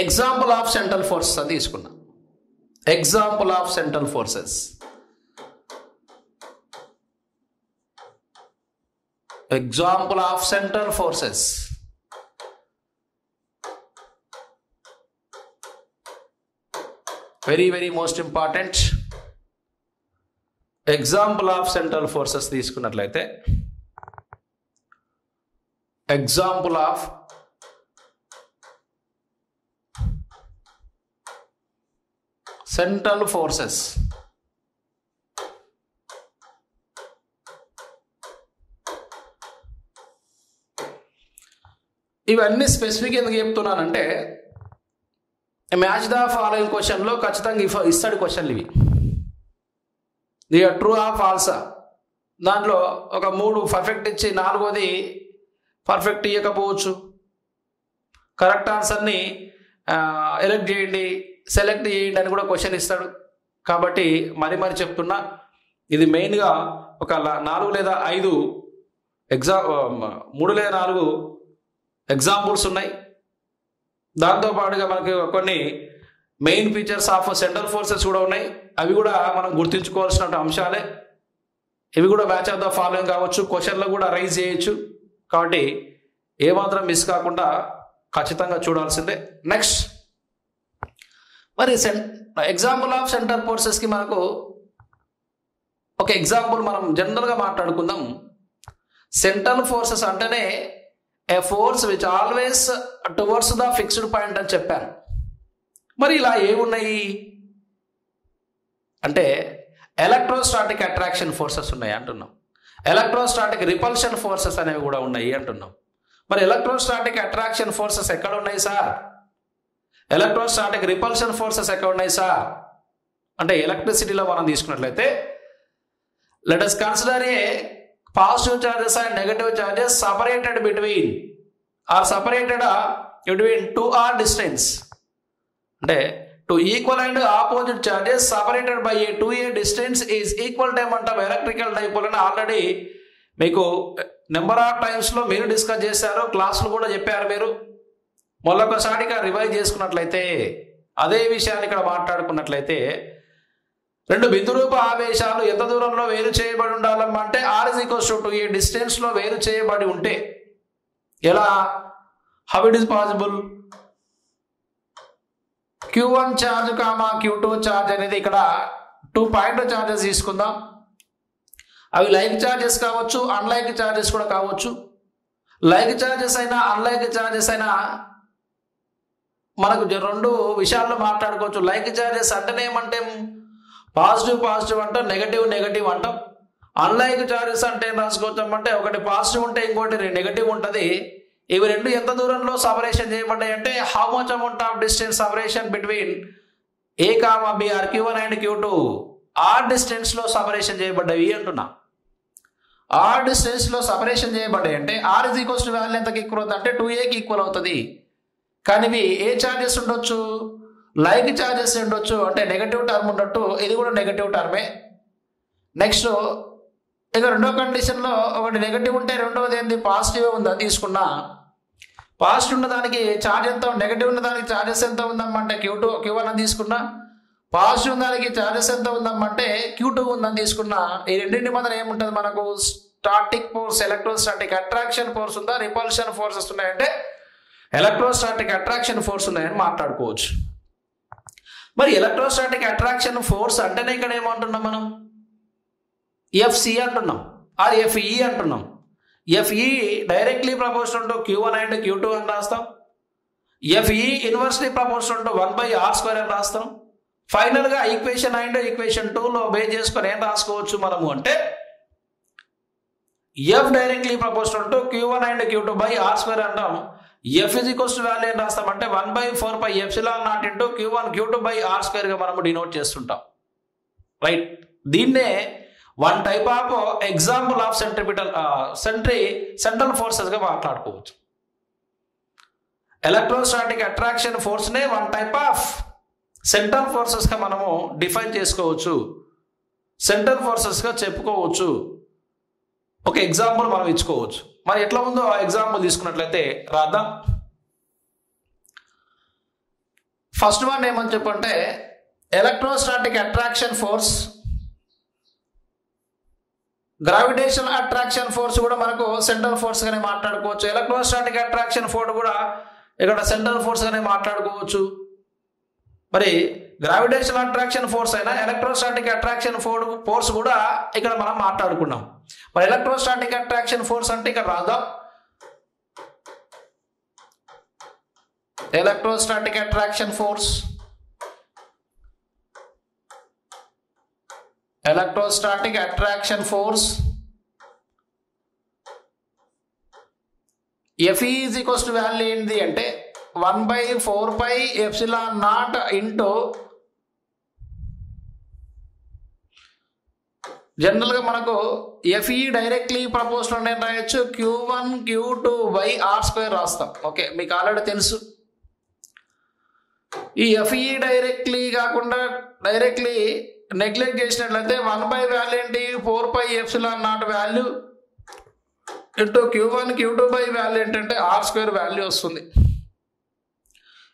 Example of central forces అని తీసుకున్నా. Example of central forces. Example of central forces. Very very most important. Example of central forces తీసుకున్నట్లయితే example of central forces. ఇవన్నీ specific ఎందుకు చెప్తున్నానంటే match the following క్వశ్చన్లో ఖచ్చితంగా ఇస్తాడు క్వశ్చన్లు ఇవి. ఇక ట్రూ ఆ ఫాల్సా, దాంట్లో ఒక 3 పర్ఫెక్ట్ ఇచ్చి 4వది పర్ఫెక్ట్ ఇవ్వకపోవచ్చు. కరెక్ట్ ఆన్సర్ని సెలెక్ట్ చేయండి అని కూడా క్వశ్చన్ ఇస్తాడు. కాబట్టి మరి చెప్తున్నా, ఇది మెయిన్గా ఒక 4 లేదా 5 3 లేదా 4 ఎగ్జాంపుల్స్ ఉన్నాయి. దాంతోపాటుగా మనకి కొన్ని main features of central forces కూడా ఉన్నాయి. అవి కూడా మనం గుర్తుంచుకోవాల్సిన అంశాలే. ఇవి కూడా మ్యాచ్ ఆఫ్ ద ఫాలోయింగ్ కావచ్చు, క్వశ్చన్లో కూడా రైజ్ చేయొచ్చు. కాబట్టి ఏమాత్రం మిస్ కాకుండా ఖచ్చితంగా చూడాల్సిందే. నెక్స్ట్, మరి ఎగ్జాంపుల్ ఆఫ్ సెంట్రల్ ఫోర్సెస్కి మనకు ఒక ఎగ్జాంపుల్ మనం జనరల్గా మాట్లాడుకుందాం. సెంట్రల్ ఫోర్సెస్ అంటేనే a force which always towards the fixed point అని చెప్పాను. మరి ఇలా ఏమున్నాయి అంటే ఎలక్ట్రోస్టాటిక్ అట్రాక్షన్ ఫోర్సెస్ ఉన్నాయి అంటున్నాం. ఎలక్ట్రోస్టాటిక్ రిపల్షన్ ఫోర్సెస్ అనేవి కూడా ఉన్నాయి అంటున్నాం. మరి ఎలక్ట్రోస్టాటిక్ అట్రాక్షన్ ఫోర్సెస్ ఎక్కడ ఉన్నాయి సార్? ఎలక్ట్రోస్టాటిక్ రిపల్షన్ ఫోర్సెస్ ఎక్కడ ఉన్నాయి సార్ అంటే ఎలక్ట్రిసిటీలో మనం తీసుకున్నట్లయితే let us consider A positive charges and negative charges separated between 2r distance. అంటే two equal and opposite charges separated by a 2a distance is equal to ఏమంటాం electrical dipole అని already మీకు number of టైమ్స్లో మీరు discuss చేశారు, క్లాసులు కూడా చెప్పారు. మీరు మళ్ళొకసారిగా రివైజ్ చేసుకున్నట్లయితే అదే విషయాన్ని ఇక్కడ మాట్లాడుకున్నట్లయితే 2 బిందురూప ఆవేశాలు ఎంత దూరంలో వేరు చేయబడి ఉండాలమ్మా అంటే r = 2a డిస్టెన్స్లో వేరు చేయబడి ఉంటే ఎలా? How it is possible? Q1 charge Q2 charge అనేది ఇక్కడ 2 పాయింట్ ఛార్జెస్ తీసుకుందాం. అవి లైక్ ఛార్జెస్ కావచ్చు, అన్లైక్ ఛార్జెస్ కూడా కావచ్చు. లైక్ ఛార్జెస్ అయినా అన్లైక్ ఛార్జెస్ అయినా మనకు 2 విషయాల్లో మాట్లాడుకోవచ్చు. లైక్ ఛార్జెస్ అంటేనే ఏమంటే పాజిటివ్ అంటాం, నెగటివ్ అంటాం. అన్లైక్ ఛార్జెస్ అంటే ఏం రాసుకోవచ్చామంటే ఒకటి పాజిటివ్ ఉంటే ఇంకోటి నెగటివ్ ఉంటుంది. ఇవి 2 ఎంత దూరంలో సపరేషన్ చేయబడ్డాయి అంటే how much amount of distance separation between A, B or Q1 and Q2 or డిస్టెన్స్లో సపరేషన్ చేయబడ్డాయి అంటున్నా. ఆర్ డిస్టెన్స్లో సపరేషన్ చేయబడ్డాయి అంటే r = వాల్యూ ఎంతకి ఈక్వల్ అవుతుంది అంటే 2aకి ఈక్వల్ అవుతుంది. కానీ ఇవి ఏ ఛార్జెస్ ఉండొచ్చు? లైక్ ఛార్జెస్ ఉండొచ్చు, అంటే నెగటివ్ టర్మ్ ఉండొచ్చు. ఇది కూడా నెగటివ్ టర్మే. నెక్స్ట్ ఇక రెండో కండిషన్లో ఒకటి నెగటివ్ ఉంటే రెండవది ఏంది పాజిటివ్ ఉందా తీసుకున్నా. పాజిటివ్ ఉన్నదానికి ఛార్జ్ ఎంత, నెగటివ్ ఉన్నదానికి ఛార్జెస్ ఎంత ఉందమ్మంటే Q1 అని తీసుకున్నా. పాజిటివ్ ఉన్నదానికి ఛార్జెస్ ఎంత ఉందమ్మంటే Q2 ఉందని తీసుకున్నా. ఈ రెండింటి మధ్య ఏముంటుంది మనకు? Static force, electrostatic attraction force ఉందా, రిపల్షన్ ఫోర్సెస్ ఉన్నాయంటే ఎలక్ట్రోస్టాటిక్ అట్రాక్షన్ ఫోర్స్ ఉన్నాయని మాట్లాడుకోవచ్చు. మరి ఎలక్ట్రోస్టాటిక్ అట్రాక్షన్ ఫోర్స్ అంటేనే ఇక్కడ ఏమంటున్నాం మనం? FC అంటున్నాం, ఆర్ FE అంటున్నాం. FE directly proportional to Q1 and Q2 అని రాస్తాం. FE inversely proportional to 1/r² అని రాస్తాం. ఫైనల్గా ఈక్వేషన్ అండ్ ఈక్వేషన్ 2లో బేస్ చేసుకొని ఏం రాసుకోవచ్చు మనము అంటే F directly proportional to Q1 and Q2/r² అంటాం. F = వాల్యూ ఏం రాస్తామంటే 1/4πε0 ఇంటూ Q1 Q2/r² మనము డినోట్ చేస్తుంటాం. రైట్, దీన్నే one type of example of central ఫోర్సెస్గా మాట్లాడుకోవచ్చు. ఎలక్ట్రోస్టాటిక్ అట్రాక్షన్ ఫోర్స్నే వన్ టైప్ ఆఫ్ సెంట్రల్ ఫోర్సెస్గా మనము డిఫైన్ చేసుకోవచ్చు, సెంట్రల్ ఫోర్సెస్గా చెప్పుకోవచ్చు. ఒక ఎగ్జాంపుల్ మనం ఇచ్చుకోవచ్చు. మరి ఎట్లా ఉందో ఆ ఎగ్జాంపుల్ తీసుకున్నట్లయితే రాద్దాం. ఫస్ట్ వన్ ఏమని చెప్పంటే electrostatic attraction force, gravitational attraction force కూడా మనకు సెంట్రల్ ఫోర్స్ గానే మాట్లాడుకోవచ్చు. ఎలక్ట్రోస్టాటిక్ అట్రాక్షన్ ఫోర్స్ కూడా ఇక్కడ సెంట్రల్ ఫోర్స్ గానే మాట్లాడుకోవచ్చు. మరి గ్రావిటేషనల్ అట్రాక్షన్ ఫోర్స్ అయినా ఎలక్ట్రోస్టాటిక్ అట్రాక్షన్ ఫోర్స్ కూడా ఇక్కడ మనం మాట్లాడుకున్నాం. మరి ఎలక్ట్రోస్టాటిక్ అట్రాక్షన్ ఫోర్స్ అంటే ఇక్కడ రాద్దాం. Electrostatic attraction force, electrostatic attraction force Fe is equals to value ఏంటి అంటే 1/4πε0 ఇంటూ జనరల్గా మనకు Fe డైరెక్ట్లీ ప్రపోర్షనల్ నేను రాయొచ్చు Q1 Q2/r² రాస్తాం. ఓకే, మీకు ఆల్రెడీ తెలుసు. ఈ Fe డైరెక్ట్లీ కాకుండా డైరెక్ట్లీ నెగ్లెక్ట్ చేసినట్లయితే 1 వాల్యూ ఏంటి 4πε0 వాల్యూ ఇంటూ Q1 Q2/వాల్యూ ఏంటంటే r² వాల్యూ వస్తుంది.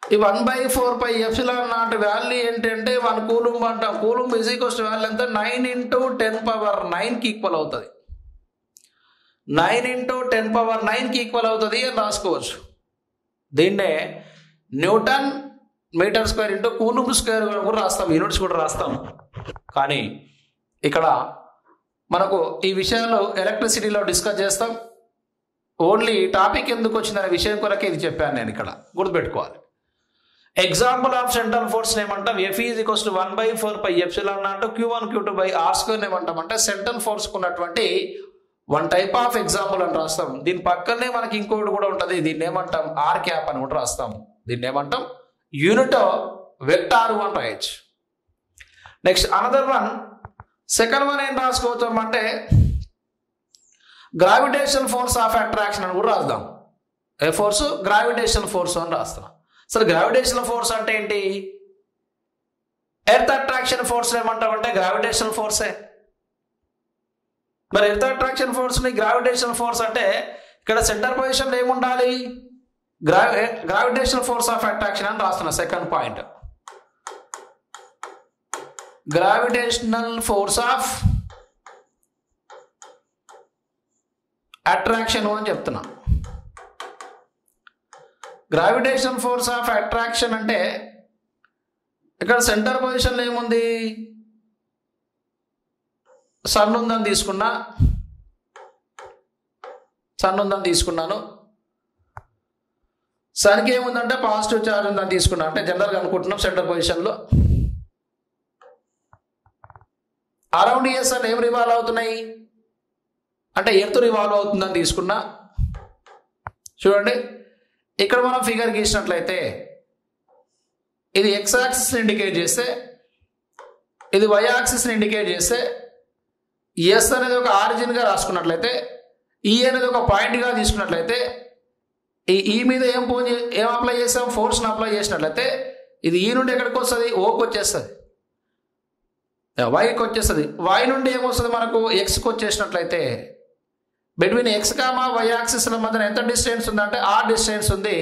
ఈ 1/4πε0 వాల్యూ ఏంటంటే 1 కూలుంబ్ అంటాం. Coulomb is equals to value ఎంత 9 × 10⁻9కి ఈక్వల్ అవుతుంది. 9 × 10⁻9కి ఈక్వల్ అవుతుంది అని రాసుకోవచ్చు. దీన్నే newton metre square into coulomb square కూడా రాస్తాం, యూనిట్స్ కూడా రాస్తాం. కానీ ఇక్కడ మనకు ఈ విషయాలు ఎలక్ట్రిసిటీలో డిస్కస్ చేస్తాం. ఓన్లీ టాపిక్ ఎందుకు వచ్చిందనే విషయం కొరకే ఇది చెప్పాను నేను, ఇక్కడ గుర్తుపెట్టుకోవాలి. ఎగ్జాంపుల్ ఆఫ్ సెంట్రల్ ఫోర్స్ ఏమంటాం Fe is equals to 1/4πε0 Q1 Q2/r² ఏమంటాం అంటే సెంట్రల్ ఫోర్స్ ఉన్నటువంటి వన్ టైప్ ఆఫ్ ఎగ్జాంపుల్ అని రాస్తాం. దీని పక్కనే మనకి ఇంకోటి కూడా ఉంటుంది, దీన్ని ఏమంటాం ఆర్ క్యాప్ అని కూడా రాస్తాం. దీన్ని ఏమంటాం యూనిట్ వెక్టార్ అని రాయొచ్చు. Next another one, second one ఏం రాసుకోవచ్చు అంటే గ్రావిటేషనల్ ఫోర్స్ ఆఫ్ అట్రాక్షన్ అని కూడా రాద్దాం. ఏ ఫోర్స్? గ్రావిటేషనల్ ఫోర్స్ అని రాస్తాం. సరే, గ్రావిటేషనల్ ఫోర్స్ అంటే ఏంటి? ఎర్త్ అట్రాక్షన్ ఫోర్స్ ఏమంటాం అంటే గ్రావిటేషనల్ ఫోర్సే. మరి ఎర్త్ అట్రాక్షన్ ఫోర్స్ ని గ్రావిటేషనల్ ఫోర్స్ అంటే ఇక్కడ సెంటర్ పొజిషన్ ఏముండాలి? గ్రావిటేషనల్ ఫోర్స్ ఆఫ్ అట్రాక్షన్ అని రాస్తున్నా. Second point, gravitational force of attraction అని చెప్తున్నా. గ్రావిటేషనల్ ఫోర్స్ ఆఫ్ అట్రాక్షన్ అంటే ఇక్కడ సెంటర్ పొజిషన్లో ఏముంది? సన్ ఉందని తీసుకున్నా, సన్ ఉందని తీసుకున్నాను. సన్కి ఏముందంటే పాజిటివ్ చార్జ్ ఉందని తీసుకున్నా, అంటే జనరల్గా అనుకుంటున్నాం సెంటర్ పొజిషన్లో. అరౌండ్ ఇయర్స్ అని ఏం రివాల్వ్ అవుతున్నాయి అంటే ఎర్త్ రివాల్వ్ అవుతుందని తీసుకున్నా. చూడండి, ఇక్కడ మనం ఫిగర్ గీసినట్లయితే ఇది ఎక్స్ యాక్సిస్ని ఇండికేట్ చేస్తే, ఇది వై యాక్సిస్ని ఇండికేట్ చేస్తే, ఎస్ అనేది ఒక ఆరిజిన్గా రాసుకున్నట్లయితే, ఈ అనేది ఒక పాయింట్గా తీసుకున్నట్లయితే, ఈ మీద ఏం అప్లై చేసాం? ఫోర్స్ని అప్లై చేసినట్లయితే ఇది ఈ నుండి ఎక్కడికి వస్తుంది? ఓకి వచ్చేస్తుంది, వైకి వచ్చేస్తుంది. వై నుండి ఏమొస్తుంది మనకు? ఎక్స్కి వచ్చేసినట్లయితే బిట్వీన్ ఎక్స్ కామా వై యాక్సిస్ల మధ్యన ఎంత డిస్టెన్స్ ఉందంటే ఆ డిస్టెన్స్ ఉంది.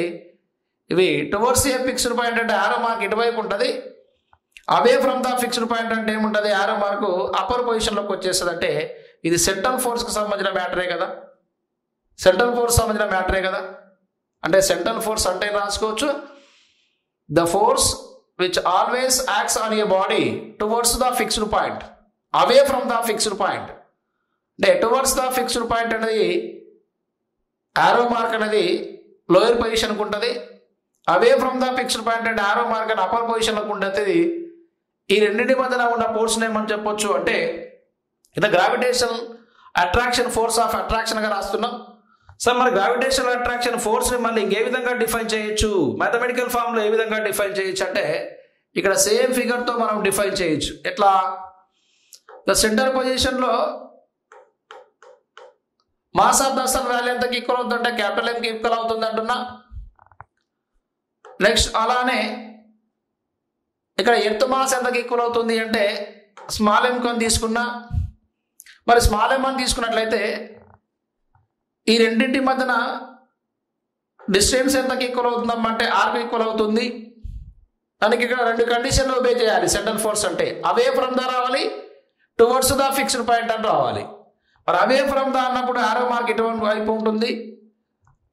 ఇవి టువర్డ్స్ ఏ ఫిక్స్డ్ పాయింట్ అంటే ఆరో మార్క్ ఇటువైపు ఉంటుంది. అవే ఫ్రమ్ ద ఫిక్స్డ్ పాయింట్ అంటే ఏముంటుంది? ఆరో మార్కు అప్పర్ పొజిషన్లోకి వచ్చేస్తుంది. అంటే ఇది సెంట్రల్ ఫోర్స్కి సంబంధించిన మ్యాటరే కదా, సెంట్రల్ ఫోర్స్ సంబంధించిన మ్యాటరే కదా. అంటే సెంట్రల్ ఫోర్స్ అంటే రాసుకోవచ్చు the force which always acts on a body towards the fixed point away from the fixed point. అంటే టువర్డ్స్ ద ఫిక్స్డ్ పాయింట్ అనేది ఆరో మార్క్ అనేది లోయర్ పొజిషన్కి ఉంటుంది. అవే ఫ్రమ్ ద ఫిక్స్డ్ పాయింట్ అంటే ఆరో మార్క్ అని అప్పర్ పొజిషన్లోకి ఉంటుంది. ఈ రెండింటి మధ్యన ఉన్న ఫోర్స్ ఏమని చెప్పొచ్చు అంటే ఇది గ్రావిటేషనల్ అట్రాక్షన్ ఫోర్స్ ఆఫ్ అట్రాక్షన్గా రాస్తున్నాం. సార్ మరి గ్రావిటేషనల్ అట్రాక్షన్ ఫోర్స్ని మళ్ళీ ఇంకే విధంగా డిఫైన్ చేయొచ్చు? మ్యాథమెటికల్ ఫామ్లో ఏ విధంగా డిఫైన్ చేయొచ్చు అంటే ఇక్కడ సేమ్ ఫిగర్తో మనం డిఫైన్ చేయొచ్చు. ఎట్లా? ద సెంటర్ పొజిషన్లో mass of the sun value ఎంతకి ఈక్వల్ అవుతుందంటే క్యాపిటల్ ఎంకి ఈక్వల్ అవుతుంది అంటున్నా. నెక్స్ట్ అలానే ఇక్కడ ఎర్త్ మాస్ ఎంతకి ఈక్వల్ అవుతుంది అంటే స్మాల్ ఎం కొని తీసుకున్నా. మరి స్మాల్ ఎం అని తీసుకున్నట్లయితే ఈ రెండింటి మధ్యన డిస్టెన్స్ ఎంతకి ఈక్వల్ అవుతుందమ్మా అంటే ఆర్కి ఈక్వల్ అవుతుంది. దానికి ఇక్కడ రెండు కండిషన్లు ఒబే చేయాలి. సెంట్రల్ ఫోర్స్ అంటే అవే ఫ్రమ్ ద రావాలి, టువర్డ్స్ ద ఫిక్స్డ్ పాయింట్ అని రావాలి. మరి అవే ఫ్రమ్ ద అన్నప్పుడు ఆరో మార్క్ ఎటువంటి వైపు ఉంటుంది,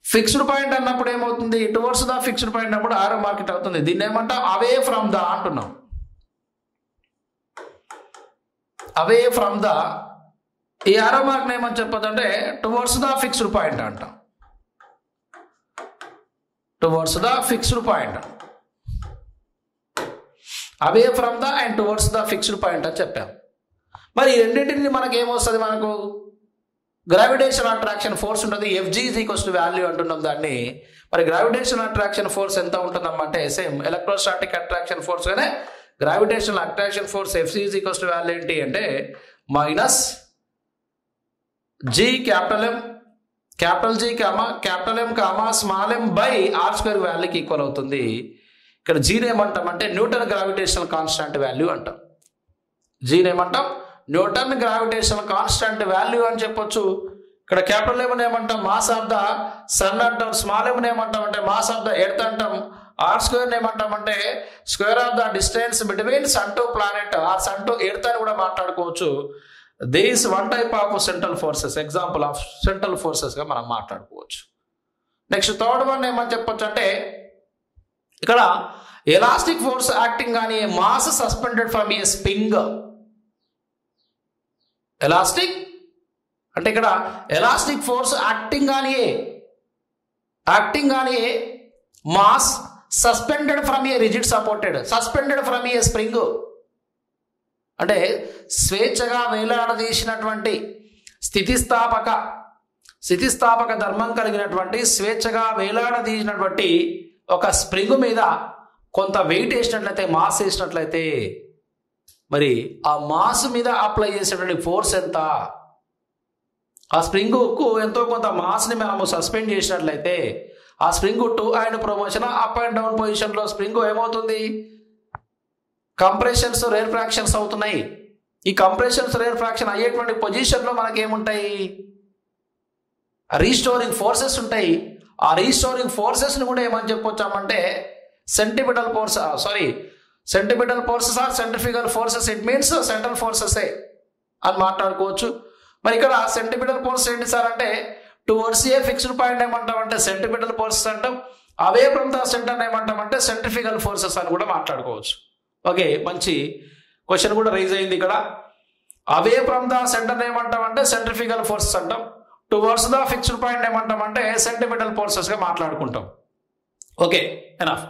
ఫిక్స్డ్ పాయింట్ అన్నప్పుడు ఏమవుతుంది, టువర్డ్స్ ద ఫిక్స్డ్ పాయింట్ అన్నప్పుడు ఆరో మార్క్ ఇట్ అవుతుంది. దీన్ని ఏమంటాం, అవే ఫ్రమ్ ద అంటున్నాం. అవే ఫ్రమ్ ద ఈ ఆరో మార్క్ ఏమని చెప్పొచ్చు అంటే టువర్డ్స్ ద ఫిక్స్డ్ పాయింట్ అంటాం. Towards the fixed point, away from the and towards the fixed point అని చెప్పాం. మరి ఈ రెండింటిని మనకి ఏమొస్తుంది, మనకు గ్రావిటేషన్ అట్రాక్షన్ ఫోర్స్ ఉంటుంది. FG = వాల్యూ అంటున్నాం దాన్ని. మరి గ్రావిటేషన్ అట్రాక్షన్ ఫోర్స్ ఎంత ఉంటుందమ్మంటే సేమ్ ఎలక్ట్రోస్టాటిక్ అట్రాక్షన్ ఫోర్స్ గానే gravitation attraction force FG = value ఏంటి అంటే -G capital M capital G capital M small m by r² వాల్యూకి ఈక్వల్ అవుతుంది. ఇక్కడ జీని ఏమంటామంటే న్యూటన్ గ్రావిటేషనల్ కాన్స్టాంట్ వాల్యూ అంటాం. జీని ఏమంటాం, న్యూటన్ గ్రావిటేషనల్ కాన్స్టాంట్ వాల్యూ అని చెప్పొచ్చు. ఇక్కడ క్యాపిటల్ M ఏమంటాం, మాస్ ఆఫ్ ద సన్ అంటాం. స్మాల్ m ఏమంటాం అంటే మాస్ ఆఫ్ ద ఎర్త్ అంటాం. r² ఏమంటామంటే square of the distance between sun to planet or sun to earth అని కూడా మాట్లాడుకోవచ్చు. This one type of central forces, example of central forces గా మనం మాట్లాడుకోవచ్చు. నెక్స్ట్ థర్డ్ వన్ ఏమని చెప్పొచ్చు అంటే ఇక్కడ elastic force acting on a mass suspended from A spring. Elastic అంటే ఇక్కడ elastic force acting on a mass suspended from A rigid supported, suspended from A spring అంటే స్వేచ్ఛగా వేలాడదీసినటువంటి స్థితిస్థాపక ధర్మం కలిగినటువంటి స్వేచ్ఛగా వేలాడదీసినటువంటి ఒక స్ప్రింగ్ మీద కొంత వెయిట్ వేసినట్లయితే, మాస్ వేసినట్లయితే మరి ఆ మాస్ మీద అప్లై చేసేటువంటి ఫోర్స్ ఎంత, ఆ స్ప్రింగ్కు ఎంతో కొంత మాస్ని మనము సస్పెండ్ చేసినట్లయితే ఆ spring to and promotion up and down పొజిషన్లో స్ప్రింగ్ ఏమవుతుంది, కంప్రెషన్స్ రేర్ ఫ్రాక్షన్స్ అవుతున్నాయి. ఈ కంప్రెషన్స్ రేర్ ఫ్రాక్షన్ అయ్యేటువంటి పొజిషన్లో మనకేముంటాయి, రీస్టోరింగ్ ఫోర్సెస్ ఉంటాయి. ఆ రీస్టోరింగ్ ఫోర్సెస్ని కూడా ఏమని చెప్పొచ్చామంటే centripetal forces or centrifugal forces. It means central ఫోర్సెసే అని మాట్లాడుకోవచ్చు. మరి ఇక్కడ సెంట్రిపిటల్ ఫోర్స్ ఏంటి సార్ అంటే టువర్డ్స్ ఏ ఫిక్స్డ్ పాయింట్ ఏమంటామంటే సెంట్రిపిటల్ ఫోర్సెస్ అంటాం. అవే ఫ్రమ్ ద సెంటర్ ఏమంటామంటే సెంట్రిఫ్యూగల్ ఫోర్సెస్ అని కూడా మాట్లాడుకోవచ్చు. ఓకే, మంచి క్వశ్చన్ కూడా రైజ్ అయింది ఇక్కడ. అవే ఫ్రమ్ ద సెంటర్ ఏమంటామంటే సెంట్రిఫ్యూగల్ ఫోర్సెస్ అంటాం. టువర్డ్స్ ద ఫిక్స్డ్ పాయింట్ ఏమంటామంటే సెంట్రిపిటల్ ఫోర్సెస్ గా మాట్లాడుకుంటాం. Okay, enough.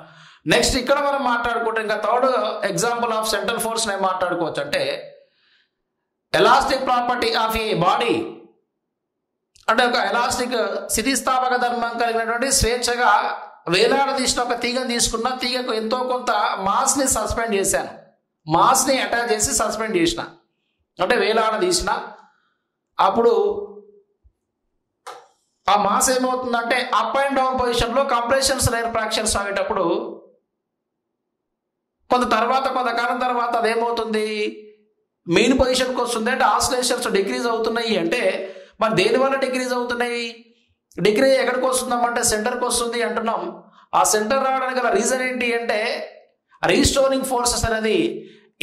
నెక్స్ట్ ఇక్కడ మనం మాట్లాడుకుంటే ఇంకా third example of central force ఏం మాట్లాడుకోవచ్చు అంటే elastic property of A body అంటే ఒక ఎలాస్టిక్ స్థితిస్థాపక ధర్మం కలిగినటువంటి స్వేచ్ఛగా వేలాడదీసిన ఒక తీగను తీసుకున్న, తీగకు ఎంతో కొంత మాస్ని సస్పెండ్ చేశాను, మాస్ని అటాచ్ చేసి సస్పెండ్ చేసిన అంటే వేలాడదీసిన. అప్పుడు ఆ మాస్ ఏమవుతుందంటే అప్ అండ్ డౌన్ పొజిషన్లో కంప్రెషన్స్ రేర్ ఫ్రాక్షన్స్ అయ్యేటప్పుడు కొంతకాలం తర్వాత అదేమవుతుంది, మెయిన్ పొజిషన్కి వస్తుంది. అంటే ఆసిలేషన్స్ డిక్రీజ్ అవుతున్నాయి. అంటే మరి దేనివల్ల డిక్రీజ్ అవుతున్నాయి, డిగ్రీ ఎక్కడికి వస్తుందామంటే సెంటర్కి వస్తుంది అంటున్నాం. ఆ సెంటర్ రావడానికి గల రీజన్ ఏంటి అంటే రీస్టోరింగ్ ఫోర్సెస్ అనేది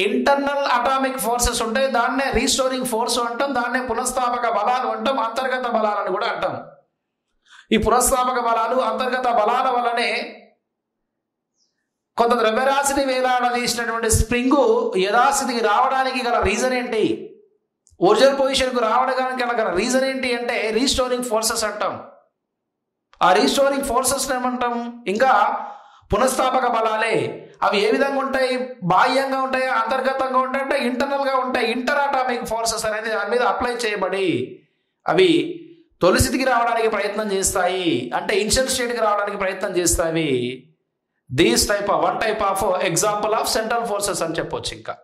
ఇంటర్నల్ అటామిక్ ఫోర్సెస్ ఉంటాయి, దాన్నే రీస్టోరింగ్ ఫోర్స్ అంటాం, దాన్నే పునఃస్థాపక బలాలు అంటాం, అంతర్గత బలాలని కూడా అంటాం. ఈ పునఃస్థాపక బలాలు అంతర్గత బలాల వల్లనే కొంత ద్రవ్యరాశిని వేలాడదీసినటువంటి స్ప్రింగ్ యథాస్థితికి రావడానికి గల రీజన్ ఏంటి, ఒరిజినల్ పొజిషన్కు రావడానికి గల రీజన్ ఏంటి అంటే రీస్టోరింగ్ ఫోర్సెస్ అంటాం. ఆ రీస్టోరింగ్ ఫోర్సెస్ ఏమంటాం, ఇంకా పునఃస్థాపక బలాలే. అవి ఏ విధంగా ఉంటాయి, బాహ్యంగా ఉంటాయి, అంతర్గతంగా ఉంటాయి, అంటే ఇంటర్నల్గా ఉంటాయి. ఇంటర్ అటామిక్ ఫోర్సెస్ అనేది దాని మీద అప్లై చేయబడి అవి తొలి స్థితికి రావడానికి ప్రయత్నం చేస్తాయి, అంటే ఇనిషియల్ స్టేట్కి రావడానికి ప్రయత్నం చేస్తాయి. These one type of example of central forces అని చెప్పొచ్చు. ఇంకా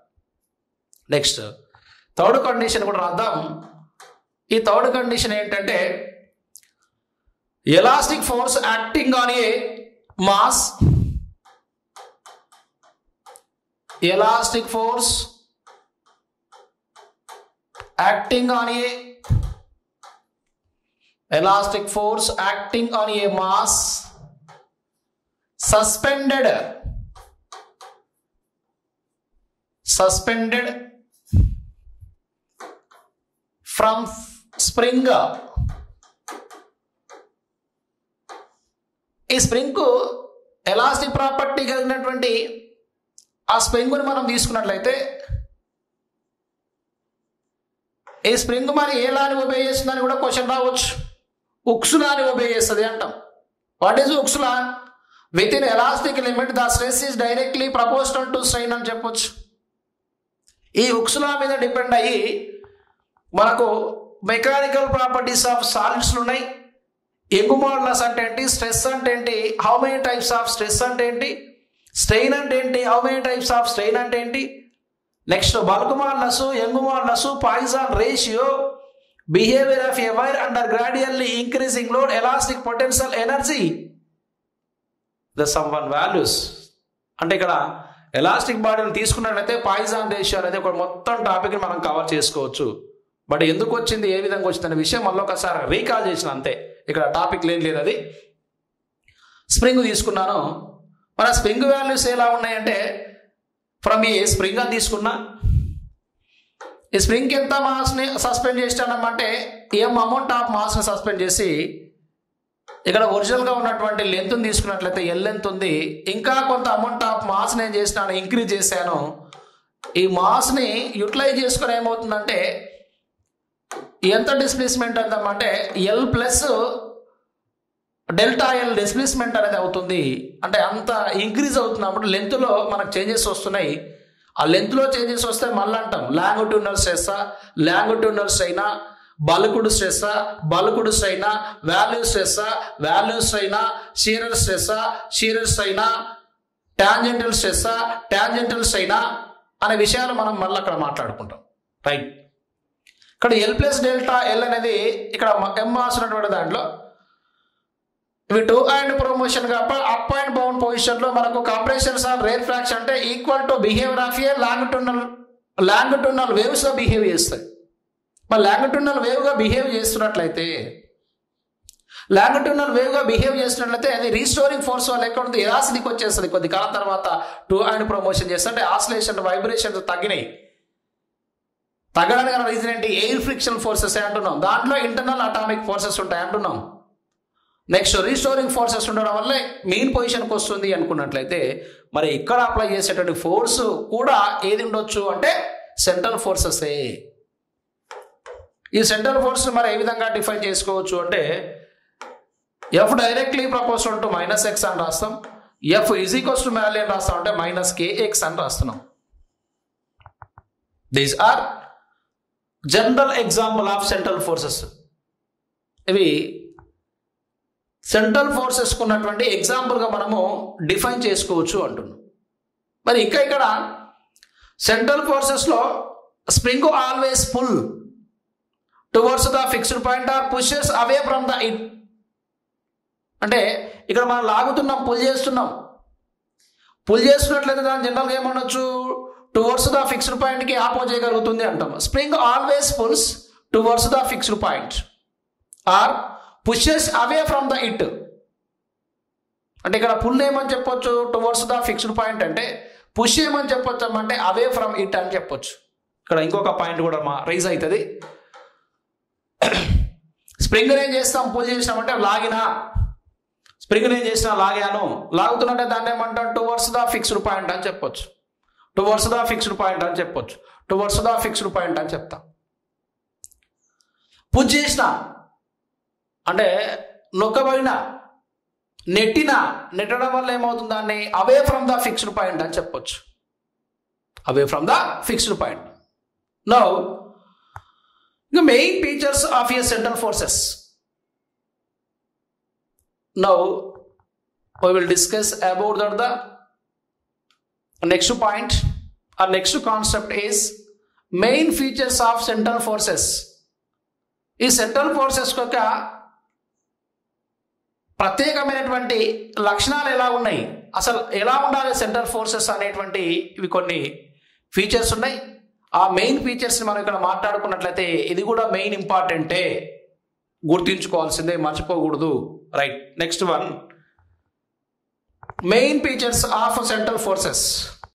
నెక్స్ట్ థర్డ్ కండిషన్ కూడా రాద్దాం. ఈ థర్డ్ కండిషన్ ఏంటంటే elastic force acting on a mass, elastic force acting on a elastic force acting on a mass suspended suspended from spring. ఈ spring elastic property కలిగినటువంటి ఆ స్ప్రింగ్ని మనం తీసుకున్నట్లయితే ఈ స్ప్రింగ్ మరి ఏ లాని ఒబే చేస్తుందని కూడా క్వశ్చన్ రావచ్చు. ఉక్స్ లాని ఒబే చేస్తుంది అంటాం. What is Hooke's law? Within elastic limit the stress is directly proportional to strain అని చెప్పొచ్చు. ఈ ఉక్స్ లా మీద డిపెండ్ అయ్యి మనకు మెకానికల్ ప్రాపర్టీస్ ఆఫ్ సాలిడ్స్ ఉన్నాయి. యంగ్ మోడలస్ అంటే ఏంటి, స్ట్రెస్ అంటే ఏంటి, how many types of stress అంటే ఏంటి, స్ట్రెయిన్ అంటే ఏంటి, how many types of strain అంటే ఏంటి, next bulk modulus, Young modulus, Poisson ratio, behaviour of a wire under gradually increasing load, elastic potential energy, the sum one values. అంటే ఇక్కడ elastic బాడీని తీసుకున్నట్లయితే పాయిజన్ రేషియో అనేది ఒక మొత్తం టాపిక్ని మనం కవర్ చేసుకోవచ్చు. బట్ ఎందుకు వచ్చింది, ఏ విధంగా వచ్చింది అనే విషయం మళ్ళీ ఒకసారి రీకాల్ చేసిన అంతే. ఇక్కడ టాపిక్ లేదు. అది స్ప్రింగ్ తీసుకున్నాను. మన స్ప్రింగ్ వాల్యూస్ ఎలా ఉన్నాయంటే ఫ్రమ్ ఏ స్ప్రింగ్ అని తీసుకున్నా. ఈ స్ప్రింగ్ ఎంత మాస్ని సస్పెండ్ చేస్తానమంటే ఏం అమౌంట్ ఆఫ్ మాస్ని సస్పెండ్ చేసి ఇక్కడ ఒరిజినల్గా ఉన్నటువంటి లెంత్ని తీసుకున్నట్లయితే ఎల్ లెంత్ ఉంది. ఇంకా కొంత అమౌంట్ ఆఫ్ మాస్ నేను చేసినాను, ఇంక్రీజ్ చేశాను. ఈ మాస్ని యూటిలైజ్ చేసుకుని ఏమవుతుందంటే ఎంత డిస్ప్లేస్మెంట్ అందామంటే L plus delta L displacement అనేది అవుతుంది. అంటే అంత ఇంక్రీజ్ అవుతున్నప్పుడు లెంత్లో మనకు చేంజెస్ వస్తున్నాయి. ఆ లెంత్లో చేంజెస్ వస్తే మళ్ళీ అంటాం లాంగిట్యూడినల్ స్ట్రెస్సా, లాంగిట్యూడినల్ స్ట్రెయినా, బల్కుడ్ స్ట్రెస్సా, బల్కుడ్ స్ట్రెయినా, వాల్యూ స్ట్రెస్సా, వాల్యూ స్ట్రెయినా, షీరర్ స్ట్రెస్సా, షీరర్ స్ట్రెయినా, టాంజెంటల్ స్ట్రెస్సా, టాంజెంటల్ స్ట్రెయినా అనే విషయాలు మనం మళ్ళీ అక్కడ మాట్లాడుకుంటాం. రైట్. ఇక్కడ ఎల్ ప్లస్ డెల్టా ఎల్ అనేది ఇక్కడ ఎం రాసినటువంటి దాంట్లో ఇవి టూ అండ్ ప్రమోషన్ గా అప్ అండ్ బౌండ్ పొజిషన్ లో మనకు కంప్రెషన్స్ ఆఫ్ రేర్ ఫ్రాక్షన్ అంటే equal to behaviour of A longitudinal waves గా బిహేవ్ చేస్తాయి. మరి లాంగిట్యూడినల్ వేవ్ గా బిహేవ్ చేస్తున్నట్లయితే అది రీస్టోరింగ్ ఫోర్స్ వల్ల ఎక్కడ ఉంది, ఎలాసిటీకి వచ్చేస్తుంది. కొద్ది కాలం తర్వాత టూ అండ్ ప్రమోషన్ చేస్తుంటే ఆసిలేషన్ వైబ్రేషన్స్ తగ్గడానికి రీజన్ ఏంటి, ఎయిర్ ఫ్రిక్షన్ ఫోర్సెస్ అంటున్నాం. దాంట్లో ఇంటర్నల్ అటామిక్ ఫోర్సెస్ ఉంటాయి అంటున్నాం. నెక్స్ట్ రీస్టోరింగ్ ఫోర్సెస్ ఉండడం వల్ల మెయిన్ పొజిషన్కి వస్తుంది అనుకున్నట్లయితే మరి ఇక్కడ అప్లై చేసేటువంటి ఫోర్స్ కూడా ఏది ఉండొచ్చు అంటే సెంట్రల్ ఫోర్సెసే. ఈ సెంట్రల్ ఫోర్స్ మరి ఏ విధంగా డిఫైన్ చేసుకోవచ్చు అంటే F directly proportional to -x అని రాస్తాం, ఎఫ్ ఈజ్ ఈక్వల్స్ టు మ్యాల్ అని రాస్తాం అంటే -kx అని రాస్తున్నాం. These are general example of central forces. ఇవి సెంట్రల్ ఫోర్సెస్ ఉన్నటువంటి ఎగ్జాంపుల్గా మనము డిఫైన్ చేసుకోవచ్చు అంటున్నాం. మరి ఇక్కడ సెంట్రల్ ఫోర్సెస్లో spring always pull towards the fixed point or pushes away from the it. అంటే ఇక్కడ మనం లాగుతున్నాం, పుల్ చేస్తున్నట్లయితే దాని జనరల్గా ఏమనొచ్చు, టువర్డ్స్ ద ఫిక్స్డ్ పాయింట్కి ఆపోజ్ చేయగలుగుతుంది అంటాం. Spring always pulls towards the fixed point or pushes away from the it. అంటే ఇక్కడ పుల్ ఏమని చెప్పొచ్చు, టువర్డ్స్ ద ఫిక్స్డ్ పాయింట్ అంటే పుష్ ఏమని చెప్పొచ్చు అంటే అవే ఫ్రమ్ ఇట్ అని చెప్పొచ్చు. ఇక్కడ ఇంకొక పాయింట్ కూడా రైజ్ అవుతుంది. స్ప్రింగ్ ఏం చేస్తాం, పుల్ చేసినామంటే లాగినా, స్ప్రింగ్ ఏం చేసినా లాగాను, లాగుతున్నట్టే దాన్ని ఏమంటాం టువర్డ్స్ ద ఫిక్స్డ్ పాయింట్ అని చెప్పొచ్చు, టువర్డ్స్ ద ఫిక్స్డ్ పాయింట్ అని చెప్పొచ్చు, టువర్డ్స్ ద ఫిక్స్డ్ పాయింట్ అని చెప్తాం. పుష్ చేసిన అంటే నొక్కబడిన, నెట్టడం వల్ల ఏమవుతుంది, దాన్ని అవే ఫ్రమ్ ద ఫిక్స్డ్ పాయింట్ అని చెప్పొచ్చు, అవే from the fixed point. Now the main features of a central forces. Now we will discuss about the next point. Our next concept is main features of central forces. ఈ central forces యొక్క ప్రత్యేకమైనటువంటి లక్షణాలు ఎలా ఉన్నాయి, అసలు ఎలా ఉండాలి central forces అనేటువంటి ఇవి కొన్ని ఫీచర్స్ ఉన్నాయి. ఆ మెయిన్ ఫీచర్స్ని మనం ఇక్కడ మాట్లాడుకున్నట్లయితే ఇది కూడా మెయిన్ ఇంపార్టెంటే, గుర్తుంచుకోవాల్సిందే, మర్చిపోకూడదు. Right, next one, main features of central forces.